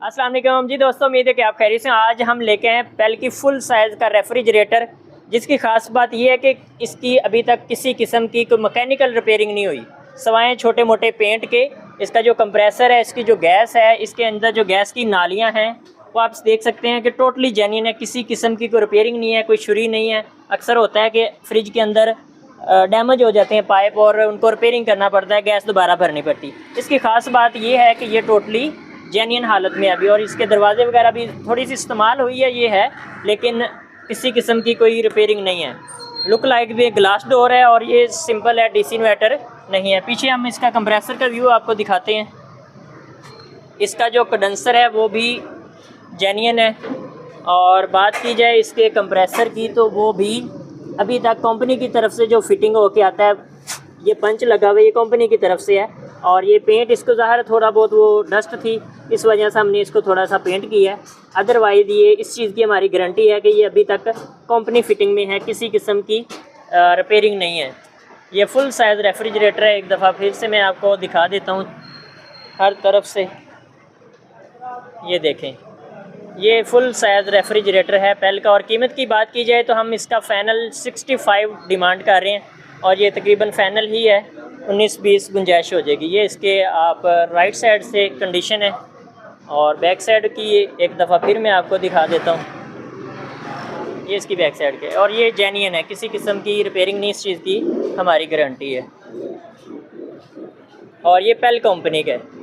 अस्सलाम वालेकुम जी दोस्तों, उम्मीद है कि आप खैरियत से। आज हम लेके आए पेल की फुल साइज़ का रेफ्रिजरेटर, जिसकी ख़ास बात यह है कि इसकी अभी तक किसी किस्म की कोई मैकेनिकल रिपेयरिंग नहीं हुई, सवाए छोटे मोटे पेंट के। इसका जो कंप्रेसर है, इसकी जो गैस है, इसके अंदर जो गैस की नालियाँ हैं वो आप देख सकते हैं कि टोटली जेन्युइन है, किसी किस्म की कोई रिपेयरिंग नहीं है, कोई छुरी नहीं है। अक्सर होता है कि फ्रिज के अंदर डैमेज हो जाते हैं पाइप और उनको रिपेयरिंग करना पड़ता है, गैस दोबारा भरनी पड़ती। इसकी ख़ास बात यह है कि ये टोटली जेन्युइन हालत में अभी, और इसके दरवाजे वगैरह भी थोड़ी सी इस्तेमाल हुई है ये है, लेकिन किसी किस्म की कोई रिपेयरिंग नहीं है। लुक लाइक भी ग्लास डोर है और ये सिंपल है, डीसी इन्वर्टर नहीं है। पीछे हम इसका कंप्रेसर का व्यू आपको दिखाते हैं। इसका जो कंडेंसर है वो भी जेन्युइन है, और बात की जाए इसके कंप्रेसर की तो वो भी अभी तक कंपनी की तरफ से जो फिटिंग होके आता है, ये पंच लगा हुआ है, ये कंपनी की तरफ से है। और ये पेंट इसको ज़ाहिर थोड़ा बहुत वो डस्ट थी, इस वजह से हमने इसको थोड़ा सा पेंट किया है। अदरवाइज़ ये इस चीज़ की हमारी गारंटी है कि ये अभी तक कंपनी फिटिंग में है, किसी किस्म की रिपेयरिंग नहीं है। ये फुल साइज़ रेफ्रिजरेटर है। एक दफ़ा फिर से मैं आपको दिखा देता हूँ हर तरफ से। ये देखें, ये फुल साइज़ रेफ्रिजरेटर है पेल का। और कीमत की बात की जाए तो हम इसका फ़ाइनल 65 डिमांड कर रहे हैं, और ये तकरीबन फ़ाइनल ही है, 19-20 गुंजाइश हो जाएगी। ये इसके आप राइट साइड से कंडीशन है, और बैक साइड की एक दफ़ा फिर मैं आपको दिखा देता हूँ। ये इसकी बैक साइड के, और ये जेन्युइन है, किसी किस्म की रिपेयरिंग नहीं, इस चीज़ की हमारी गारंटी है। और ये पेल कंपनी का है।